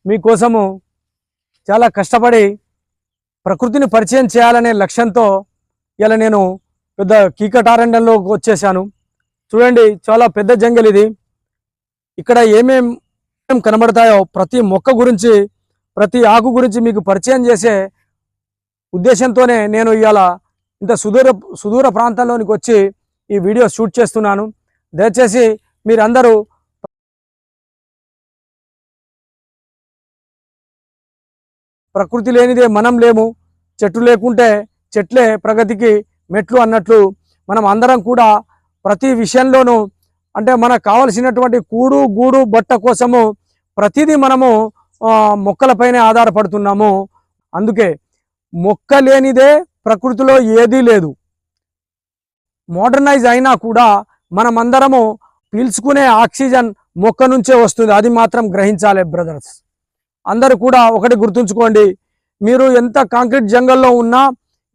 మీకోసము చాలా కష్టపడి ప్రకృతిని పరిచయం చేయాలనే లక్ష్యంతో ఇలా నేను పెద్ద కీకటారణ్యంలోకి వచ్చేసాను. చూడండి, చాలా పెద్ద జంగల్ ఇది. ఇక్కడ ఏమేం కనబడతాయో ప్రతి మొక్క గురించి, ప్రతి ఆకు గురించి మీకు పరిచయం చేసే ఉద్దేశంతోనే నేను ఇవాళ ఇంత సుదూర ప్రాంతంలోనికి వచ్చి ఈ వీడియో షూట్ చేస్తున్నాను. దయచేసి మీరందరూ ప్రకృతి లేనిదే మనం లేము, చెట్లు లేకుంటే చెట్లే ప్రగతికి మెట్లు అన్నట్లు మనం అందరం కూడా ప్రతి విషయంలోనూ అంటే మనకు కావలసినటువంటి కూడు గూడు బట్ట కోసము ప్రతిదీ మనము మొక్కలపైనే ఆధారపడుతున్నాము. అందుకే మొక్క లేనిదే ప్రకృతిలో ఏదీ లేదు. మోడర్నైజ్ అయినా కూడా మనమందరము పీల్చుకునే ఆక్సిజన్ మొక్క నుంచే వస్తుంది. అది మాత్రం గ్రహించాలి బ్రదర్స్. అందరూ కూడా ఒకటి గుర్తుంచుకోండి, మీరు ఎంత కాంక్రీట్ జంగల్లో ఉన్నా,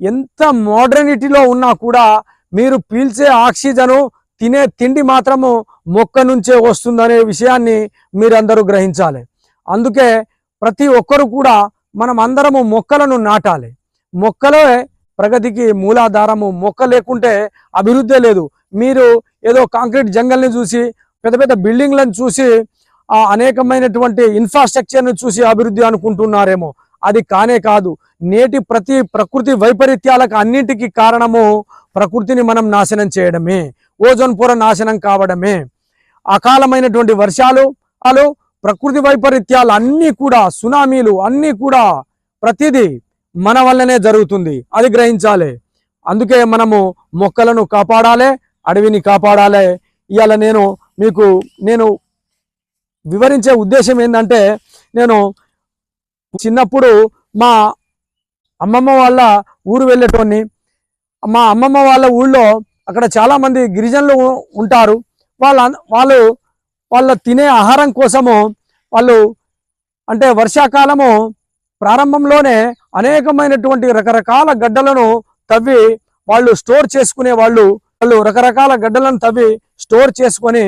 ఎంత మోడర్నిటీలో ఉన్నా కూడా మీరు పీల్చే ఆక్సిజను, తినే తిండి మాత్రము మొక్క నుంచే వస్తుందనే విషయాన్ని మీరందరూ గ్రహించాలి. అందుకే ప్రతి ఒక్కరు కూడా మనం అందరము మొక్కలను నాటాలి. మొక్కలే ప్రగతికి మూలాధారము. మొక్క లేకుంటే అభివృద్ధి లేదు. మీరు ఏదో కాంక్రీట్ జంగల్ని చూసి, పెద్ద పెద్ద బిల్డింగ్లను చూసి, అనేకమైనటువంటి ఇన్ఫ్రాస్ట్రక్చర్ను చూసి అభివృద్ధి అనుకుంటున్నారేమో. అది కానే కాదు. నేటి ప్రకృతి వైపరీత్యాలకు అన్నింటికి కారణము ప్రకృతిని మనం నాశనం చేయడమే, ఓజోన్ పొర నాశనం కావడమే. అకాలమైనటువంటి వర్షాలు, ప్రకృతి వైపరీత్యాలు అన్నీ కూడా, సునామీలు అన్నీ కూడా ప్రతిదీ మన వల్లనే జరుగుతుంది. అది గ్రహించాలి. అందుకే మనము మొక్కలను కాపాడాలి, అడవిని కాపాడాలి. ఇవాళ నేను వివరించే ఉద్దేశం ఏంటంటే, నేను చిన్నప్పుడు మా అమ్మమ్మ వాళ్ళ ఊరు వెళ్ళేటోని. మా అమ్మమ్మ వాళ్ళ ఊళ్ళో అక్కడ చాలామంది గిరిజనులు ఉంటారు. వాళ్ళ తినే ఆహారం కోసము వాళ్ళు అంటే వర్షాకాలము ప్రారంభంలోనే అనేకమైనటువంటి రకరకాల గడ్డలను తవ్వి వాళ్ళు స్టోర్ చేసుకునే వాళ్ళు రకరకాల గడ్డలను తవ్వి స్టోర్ చేసుకొని,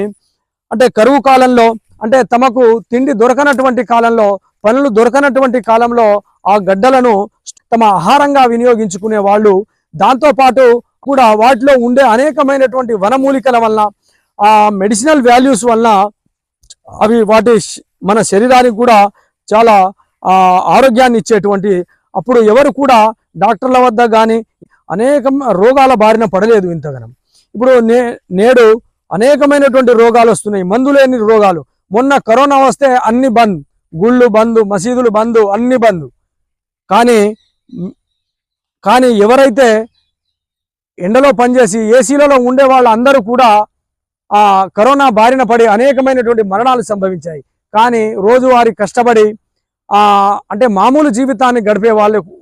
అంటే కరువు కాలంలో, అంటే తమకు తిండి దొరకనటువంటి కాలంలో, పనులు దొరకనటువంటి కాలంలో ఆ గడ్డలను తమ ఆహారంగా వినియోగించుకునే వాళ్ళు. దాంతోపాటు కూడా వాటిలో ఉండే అనేకమైనటువంటి వనమూలికల వల్ల, ఆ మెడిసినల్ వాల్యూస్ వల్ల అవి మన శరీరానికి కూడా చాలా ఆరోగ్యాన్ని ఇచ్చేటువంటి. అప్పుడు ఎవరు కూడా డాక్టర్ల వద్ద కానీ అనేక రోగాల బారిన పడలేదు ఇంతగానం. ఇప్పుడు నేడు అనేకమైనటువంటి రోగాలు వస్తున్నాయి, మందు లేని రోగాలు. మొన్న కరోనా వస్తే అన్ని బంద్, గుళ్ళు బంద్, మసీదులు బంద్, అన్ని బంద్. కానీ ఎవరైతే ఎండలో పనిచేసి ఏసీలలో ఉండే వాళ్ళందరూ కూడా ఆ కరోనా బారిన పడి అనేకమైనటువంటి మరణాలు సంభవించాయి. కానీ రోజువారీ కష్టపడి అంటే మామూలు జీవితాన్ని గడిపే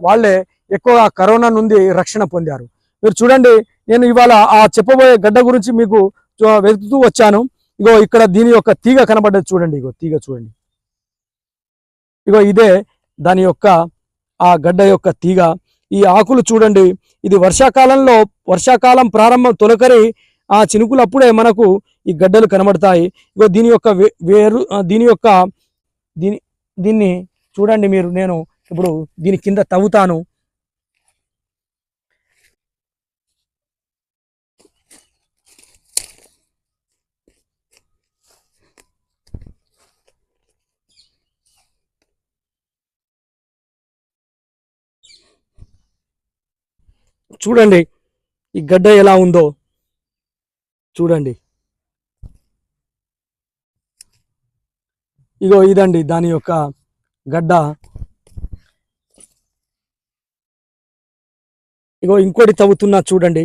వాళ్ళే ఎక్కువగా కరోనా నుండి రక్షణ పొందారు. మీరు చూడండి, నేను ఇవాళ చెప్పబోయే గడ్డ గురించి మీకు వెతుకుతూ వచ్చాను. ఇగో ఇక్కడ దీని యొక్క తీగ కనబడ్డది చూడండి. ఇగో తీగ చూడండి. ఇగో ఇదే దాని యొక్క ఆ గడ్డ యొక్క తీగ. ఈ ఆకులు చూడండి. ఇది వర్షాకాలం ప్రారంభం తొలకరి ఆ చినుకులప్పుడే మనకు ఈ గడ్డలు కనబడతాయి. ఇగో దీని యొక్క వేరు, దీన్ని చూడండి మీరు. నేను ఇప్పుడు దీని కింద తవ్వుతాను. చూడండి ఈ గడ్డ ఎలా ఉందో చూడండి. ఇగో ఇదండి దాని యొక్క గడ్డ. ఇగో ఇంకోటి తవ్వుతున్నా చూడండి.